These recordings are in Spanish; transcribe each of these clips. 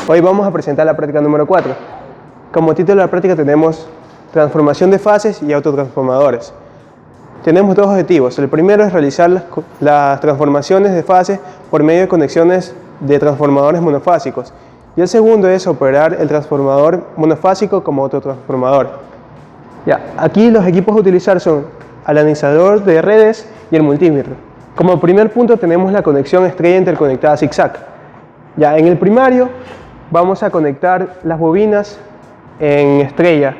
Hoy vamos a presentar la práctica número 4. Como título de la práctica tenemos transformación de fases y autotransformadores. Tenemos dos objetivos. El primero es realizar las transformaciones de fases por medio de conexiones de transformadores monofásicos. Y el segundo es operar el transformador monofásico como autotransformador. Aquí los equipos a utilizar son el analizador de redes y el multímetro. Como primer punto tenemos la conexión estrella interconectada zigzag. En el primario vamos a conectar las bobinas en estrella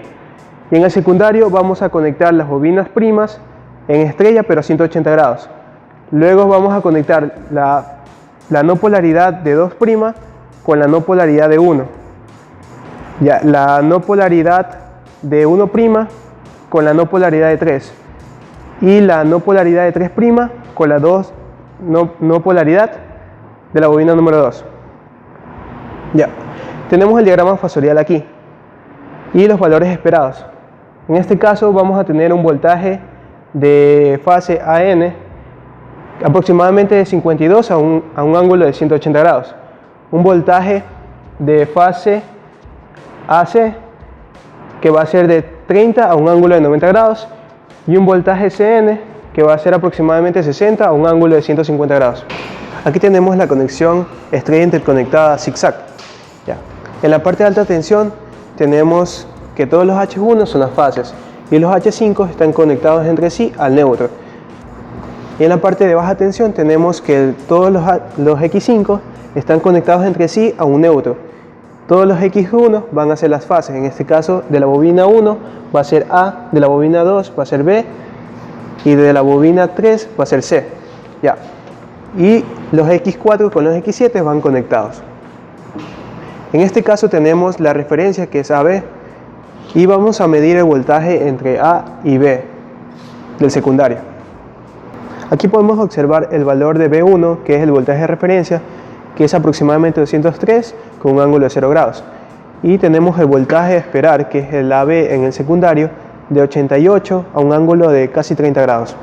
y en el secundario vamos a conectar las bobinas primas en estrella pero a 180 grados. Luego vamos a conectar la no polaridad de 2' con la no polaridad de 1. La no polaridad de 1' con la no polaridad de 3 y la no polaridad de 3' con la no polaridad de la bobina número 2. Tenemos el diagrama fasorial aquí y los valores esperados. En este caso vamos a tener un voltaje de fase AN aproximadamente de 52 a un ángulo de 180 grados. Un voltaje de fase AC que va a ser de 30 a un ángulo de 90 grados y un voltaje CN que va a ser aproximadamente 60 a un ángulo de 150 grados. Aquí tenemos la conexión estrella interconectada zigzag. En la parte de alta tensión tenemos que todos los H1 son las fases y los H5 están conectados entre sí al neutro. Y en la parte de baja tensión tenemos que todos los X5 están conectados entre sí a un neutro. Todos los X1 van a ser las fases, en este caso de la bobina 1 va a ser A, de la bobina 2 va a ser B y de la bobina 3 va a ser C. Y los X4 con los X7 van conectados. En este caso tenemos la referencia que es AB y vamos a medir el voltaje entre A y B del secundario. Aquí podemos observar el valor de B1, que es el voltaje de referencia, que es aproximadamente 203 con un ángulo de 0 grados. Y tenemos el voltaje a esperar, que es el AB en el secundario, de 88 a un ángulo de casi 30 grados.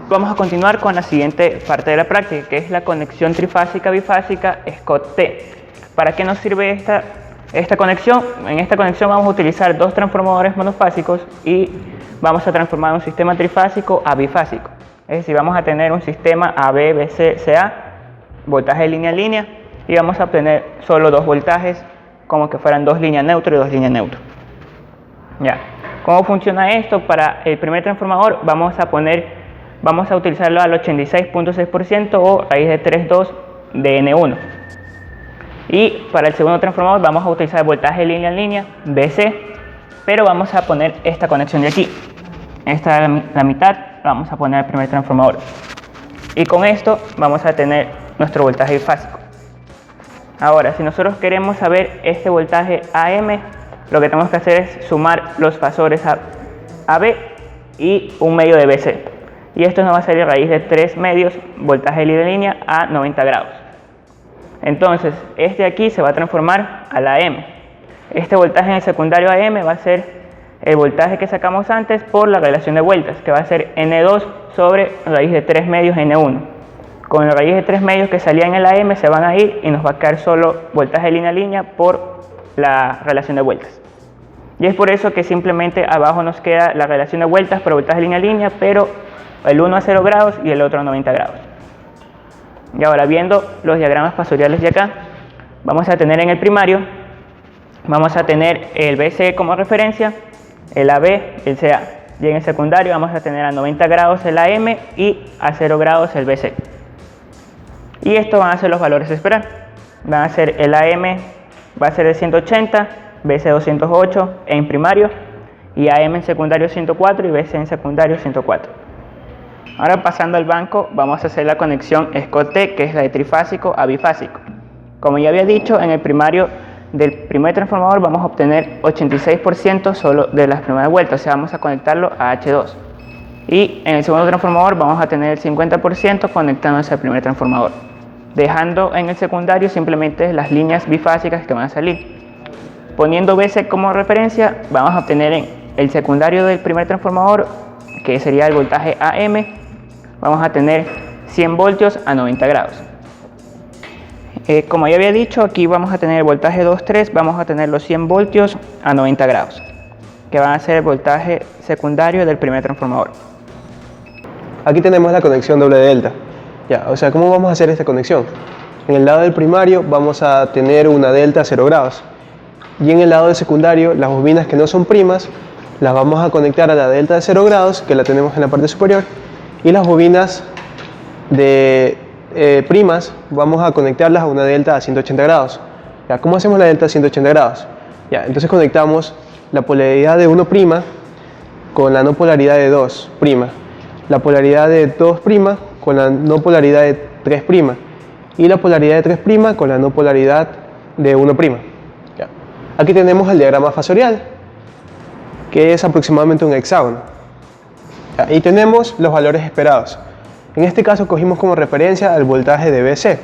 Vamos a continuar con la siguiente parte de la práctica, que es la conexión trifásica bifásica Scott-T. ¿Para qué nos sirve esta conexión? En esta conexión vamos a utilizar dos transformadores monofásicos y vamos a transformar un sistema trifásico a bifásico. Es decir, vamos a tener un sistema AB, BC, CA, voltaje de línea a línea, y vamos a obtener solo dos voltajes, como que fueran dos líneas neutro y dos líneas neutro. ¿Cómo funciona esto? Para el primer transformador vamos a utilizarlo al 86.6% o raíz de 3,2 de N1. Y para el segundo transformador vamos a utilizar el voltaje de línea en línea, BC, pero vamos a poner esta conexión de aquí. Esta es la mitad, vamos a poner el primer transformador. Y con esto vamos a tener nuestro voltaje bifásico. Ahora, si nosotros queremos saber este voltaje AM, lo que tenemos que hacer es sumar los fasores AB y un medio de BC. Y esto nos va a salir raíz de 3 medios, voltaje de línea a 90 grados. Entonces, este de aquí se va a transformar a la AM. Este voltaje en el secundario AM va a ser el voltaje que sacamos antes por la relación de vueltas, que va a ser N2 sobre raíz de 3 medios N1. Con la raíz de 3 medios que salía en el AM se van a ir y nos va a quedar solo voltaje de línea a línea por la relación de vueltas. Y es por eso que simplemente abajo nos queda la relación de vueltas por voltaje de línea a línea, pero el uno a 0 grados y el otro a 90 grados. Y ahora, viendo los diagramas fasoriales de acá, vamos a tener en el primario, vamos a tener el BC como referencia, el AB, el CA. Y en el secundario vamos a tener a 90 grados el AM y a 0 grados el BC. Y estos van a ser los valores a esperar. Van a ser el AM, va a ser de 180, BC 208 en primario, y AM en secundario 104 y BC en secundario 104. Ahora, pasando al banco, vamos a hacer la conexión Scott-T, que es la de trifásico a bifásico. Como ya había dicho, en el primario del primer transformador vamos a obtener 86% solo de las primeras vueltas, o sea, vamos a conectarlo a H2. Y en el segundo transformador vamos a tener el 50% conectándose al primer transformador, dejando en el secundario simplemente las líneas bifásicas que van a salir. Poniendo BC como referencia, vamos a obtener en el secundario del primer transformador, que sería el voltaje AM, vamos a tener 100 voltios a 90 grados. Como ya había dicho, aquí vamos a tener el voltaje 2.3, vamos a tener los 100 voltios a 90 grados, que van a ser el voltaje secundario del primer transformador. Aquí tenemos la conexión doble delta. Ya, o sea, ¿cómo vamos a hacer esta conexión? En el lado del primario vamos a tener una delta a 0 grados. Y en el lado del secundario, las bobinas que no son primas, las vamos a conectar a la delta de 0 grados, que la tenemos en la parte superior. Y las bobinas de primas, vamos a conectarlas a una delta a 180 grados. Ya, ¿cómo hacemos la delta a 180 grados? Ya, entonces conectamos la polaridad de 1' con la no polaridad de 2', la polaridad de 2' con la no polaridad de 3' y la polaridad de 3' con la no polaridad de 1'. Ya. Aquí tenemos el diagrama fasorial, que es aproximadamente un hexágono. Ya, y tenemos los valores esperados. En este caso cogimos como referencia el voltaje de BC,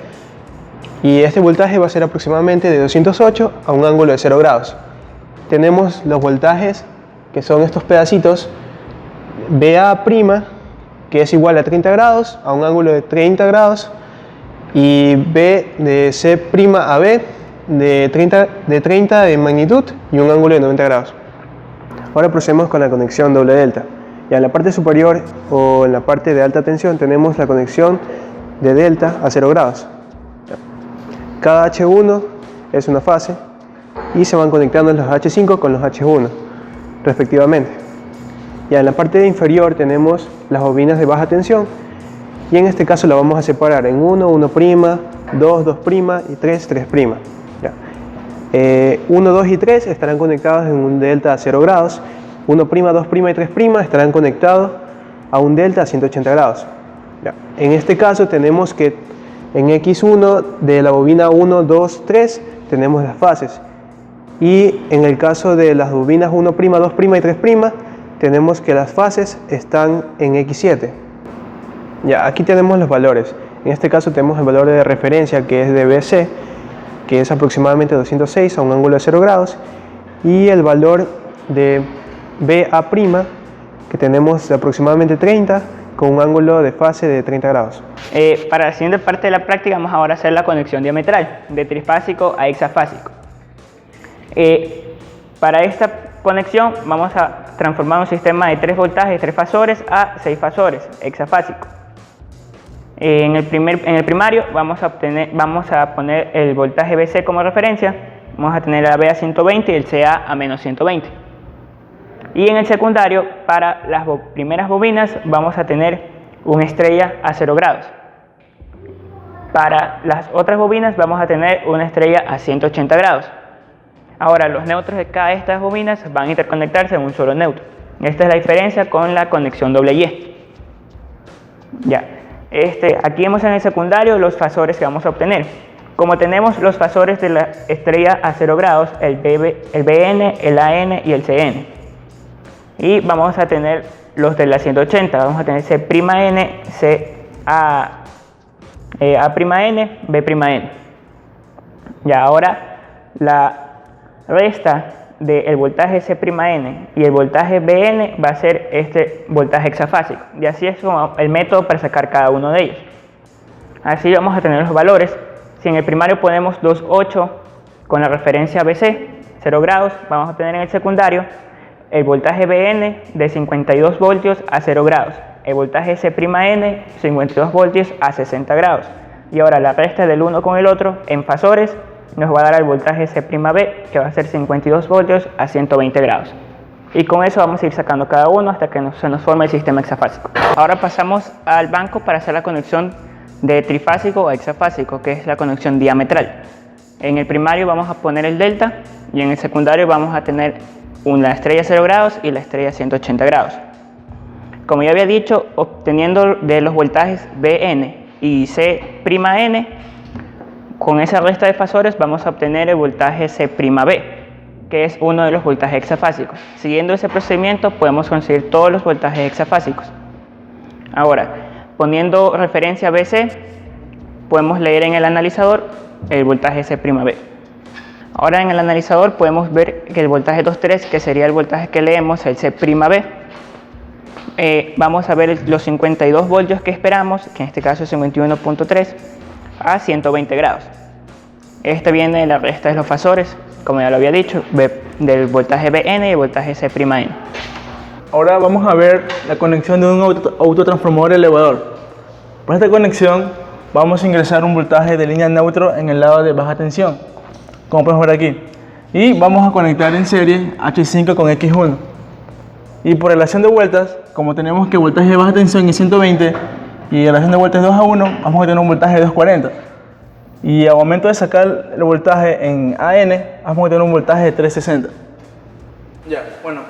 y este voltaje va a ser aproximadamente de 208 a un ángulo de 0 grados. Tenemos los voltajes, que son estos pedacitos, BA', que es igual a 30 grados, a un ángulo de 30 grados, y B de C' a B de 30 de magnitud y un ángulo de 90 grados. Ahora procedemos con la conexión doble delta. Ya en la parte superior o en la parte de alta tensión tenemos la conexión de delta a 0 grados. Cada H1 es una fase y se van conectando los H5 con los H1 respectivamente. Ya en la parte inferior tenemos las bobinas de baja tensión, y en este caso la vamos a separar en 1, 1', 2, 2' y 3, 3'. Ya. 1, 2 y 3 estarán conectados en un delta a 0 grados, 1', 2' y 3' estarán conectados a un delta a 180 grados. Ya. En este caso tenemos que en X1 de la bobina 1, 2, 3 tenemos las fases, y en el caso de las bobinas 1', 2' y 3' tenemos que las fases están en X7. Ya, aquí tenemos los valores. En este caso tenemos el valor de referencia, que es de BC, que es aproximadamente 206 a un ángulo de 0 grados, y el valor de BA', que tenemos de aproximadamente 30 con un ángulo de fase de 30 grados. Para la siguiente parte de la práctica vamos ahora a hacer la conexión diametral de trifásico a hexafásico. Para esta conexión vamos a transformar un sistema de 3 voltajes, 3 fasores a 6 fasores hexafásico. En el primario vamos a poner el voltaje BC como referencia, vamos a tener la B a 120 y el CA a menos 120. Y en el secundario, para las primeras bobinas vamos a tener una estrella a 0 grados. Para las otras bobinas vamos a tener una estrella a 180 grados. Ahora, los neutros de cada de estas bobinas van a interconectarse en un solo neutro. Esta es la diferencia con la conexión doble Y. Ya. Aquí vemos en el secundario los fasores que vamos a obtener. Como tenemos los fasores de la estrella a 0 grados, el BN, el AN y el CN. Y vamos a tener los de la 180, vamos a tener C'N, A'N, B'N. Ya, ahora la resta del voltaje C'N y el voltaje Bn va a ser este voltaje hexafásico, y así es como el método para sacar cada uno de ellos. Así vamos a tener los valores. Si en el primario ponemos 2,8 con la referencia BC, 0 grados, vamos a tener en el secundario el voltaje Bn de 52 voltios a 0 grados, el voltaje C'N 52 voltios a 60 grados, y ahora la resta del uno con el otro en fasores nos va a dar el voltaje C'B, que va a ser 52 voltios a 120 grados. Y con eso vamos a ir sacando cada uno hasta que se nos forme el sistema hexafásico. Ahora pasamos al banco para hacer la conexión de trifásico a hexafásico, que es la conexión diametral. En el primario vamos a poner el delta, y en el secundario vamos a tener la estrella 0 grados y la estrella 180 grados. Como ya había dicho, obteniendo de los voltajes Bn y C'N, con esa resta de fasores vamos a obtener el voltaje C'B, que es uno de los voltajes hexafásicos. Siguiendo ese procedimiento podemos conseguir todos los voltajes hexafásicos. Ahora, poniendo referencia a BC, podemos leer en el analizador el voltaje C'B. Ahora en el analizador podemos ver que el voltaje 2,3, que sería el voltaje que leemos, el C'B, vamos a ver los 52 voltios que esperamos, que en este caso es 51.3, a 120 grados. Este viene de la resta de los fasores, como ya lo había dicho, del voltaje Vn y el voltaje C'N. Ahora vamos a ver la conexión de un autotransformador elevador. Para esta conexión vamos a ingresar un voltaje de línea neutro en el lado de baja tensión, como podemos ver aquí. Y vamos a conectar en serie H5 con X1. Y por relación de vueltas, como tenemos que el voltaje de baja tensión es 120 y relación de vueltas es 2 a 1, vamos a tener un voltaje de 240. Y al momento de sacar el voltaje en AN, vamos a tener un voltaje de 360. Ya, bueno,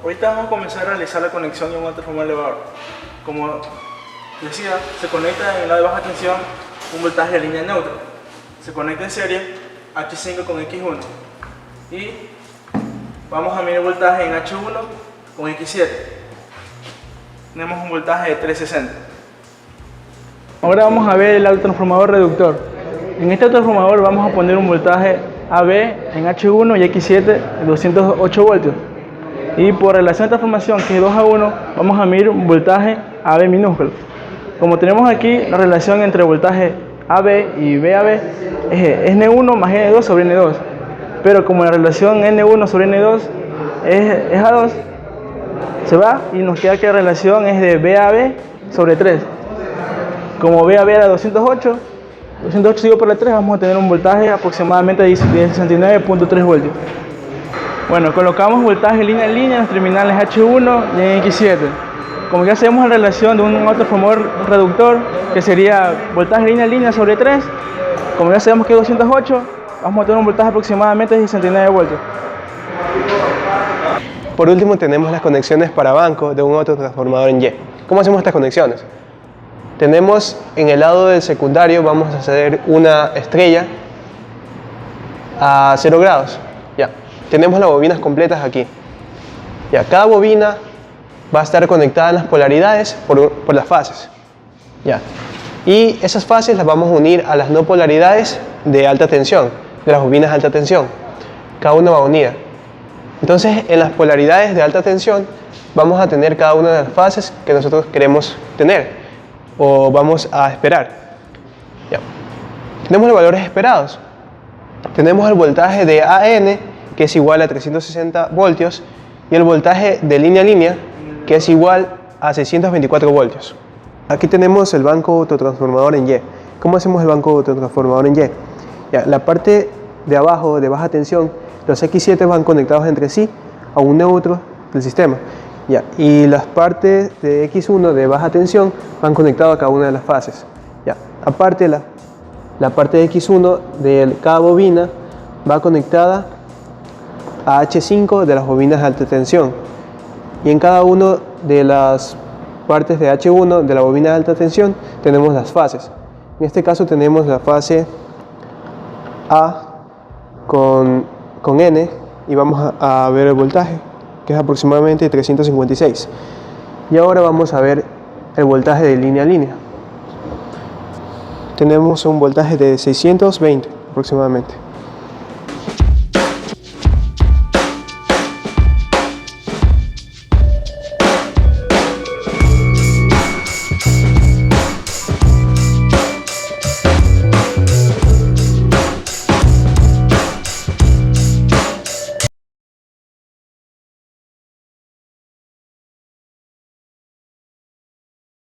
ahorita vamos a comenzar a realizar la conexión de un autotransformador elevador. Como decía, se conecta en el lado de baja tensión un voltaje de línea neutra. Se conecta en serie H5 con X1. Y vamos a medir el voltaje en H1 con X7. Tenemos un voltaje de 360. Ahora vamos a ver el autotransformador reductor. En este autotransformador vamos a poner un voltaje AB en H1 y X7 de 208 voltios. Y por relación de transformación, que es 2 a 1, vamos a medir un voltaje AB minúsculo. Como tenemos aquí la relación entre voltaje AB y VAB es N1 más N2 sobre N2. Pero como la relación N1 sobre N2 es A2, se va y nos queda que la relación es de VAB sobre 3. Como VAB era 208 dividido por la 3, vamos a tener un voltaje aproximadamente de 69.3 voltios. Bueno, colocamos voltaje línea en línea en los terminales H1 y en X7. Como ya sabemos la relación de un autotransformador reductor, que sería voltaje línea en línea sobre 3, como ya sabemos que es 208, vamos a tener un voltaje aproximadamente de 69 voltios. Por último tenemos las conexiones para banco de un autotransformador en Y. ¿Cómo hacemos estas conexiones? Tenemos en el lado del secundario, vamos a hacer una estrella a 0 grados. Ya. Tenemos las bobinas completas aquí. Ya. Cada bobina va a estar conectada en las polaridades por las fases. Ya. Y esas fases las vamos a unir a las no polaridades de alta tensión, de las bobinas de alta tensión. Cada una va unida. Entonces, en las polaridades de alta tensión vamos a tener cada una de las fases que nosotros queremos tener o vamos a esperar. Ya. Tenemos los valores esperados. Tenemos el voltaje de AN, que es igual a 360 voltios, y el voltaje de línea a línea, que es igual a 624 voltios. Aquí tenemos el banco autotransformador en Y. ¿Cómo hacemos el banco autotransformador en Y? Ya, la parte de abajo, de baja tensión, los X7 van conectados entre sí a un neutro del sistema. Ya, y las partes de X1 de baja tensión van conectadas a cada una de las fases. Ya, aparte la parte de X1 de cada bobina va conectada a H5 de las bobinas de alta tensión. Y en cada una de las partes de H1 de la bobina de alta tensión tenemos las fases. En este caso tenemos la fase A con N y vamos a ver el voltaje, que es aproximadamente 356. Y ahora vamos a ver el voltaje de línea a línea. Tenemos un voltaje de 620 aproximadamente.